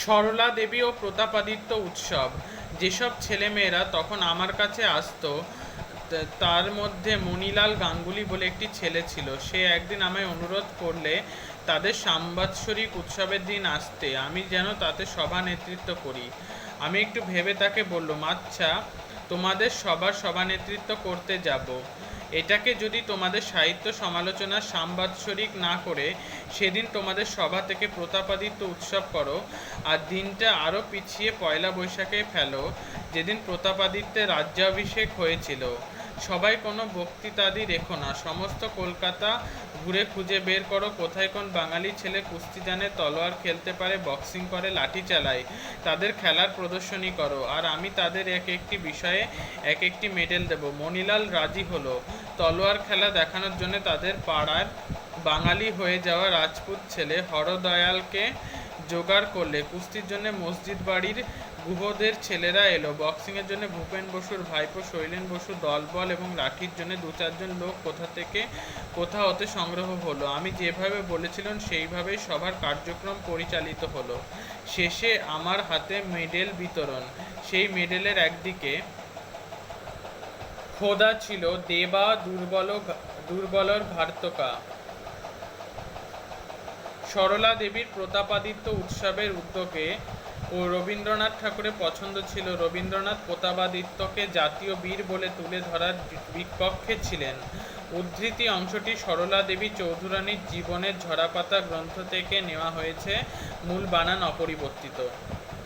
সরলা দেবী ও প্রতাপাদিত্য উৎসব। যেসব ছেলেমেয়েরা তখন আমার কাছে আসতো তার মধ্যে মণিলাল গাঙ্গুলি বলে একটি ছেলে ছিল। সে একদিন আমায় অনুরোধ করলে তাদের সাম্বৎসরিক উৎসবের দিন আসতে, আমি যেন তাতে সভা নেতৃত্ব করি। আমি একটু ভেবে তাকে বললুম, আচ্ছা, তোমাদের সবার সভানেতৃত্ব করতে যাব। এটাকে যদি তোমাদের সাহিত্য সমালোচনার সাম্বৎসরিক না করে সেদিন তোমাদের সভা থেকে প্রতাপাদিত্য উৎসব করো, আর দিনটা আরও পিছিয়ে পয়লা বৈশাখে ফেলো, যেদিন প্রতাপাদিত্যের রাজ্যাভিষেক হয়েছিল। সবাই কোনো বক্তৃতাদি রেখো না, সমস্ত কলকাতা ঘুরে খুঁজে বের করো কোথায় কোন বাঙালি ছেলে কুস্তি জানে, তলোয়ার খেলতে পারে, বক্সিং করে, লাঠি চালায়। তাদের খেলার প্রদর্শনী করো, আর আমি তাদের এক একটি বিষয়ে এক একটি মেডেল দেব। মণিলাল রাজি হলো। তলোয়ার খেলা দেখানোর জন্য তাদের পাড়ার বাঙালি হয়ে যাওয়া রাজপুত ছেলে হরদয়ালকে জোগাড় করলে। কুস্তির জন্য মসজিদ বাড়ির গুহদের ছেলেরা এলো। বক্সিংয়ের জন্য ভূপেন বসুর ভাইপো শৈলেন বসু দলবল এবং লাঠির জন্য দু চারজন লোক কোথা হতে সংগ্রহ হলো। আমি যেভাবে বলেছিলাম সেইভাবেই সভার কার্যক্রম পরিচালিত হলো। শেষে আমার হাতে মেডেল বিতরণ। সেই মেডেলের একদিকে খোদা ছিল দেবা দুর্বলর ভার্তকা। সরলা দেবীর প্রতাপাদিত্য উৎসবের উদ্যোগে ও রবীন্দ্রনাথ ঠাকুরের পছন্দ ছিল। রবীন্দ্রনাথ প্রতাপাদিত্যকে জাতীয় বীর বলে তুলে ধরার বিপক্ষে ছিলেন। উদ্ধৃতি অংশটি সরলা দেবী চৌধুরানীর জীবনের ঝরাপাতা গ্রন্থ থেকে নেওয়া হয়েছে, মূল বানান অপরিবর্তিত।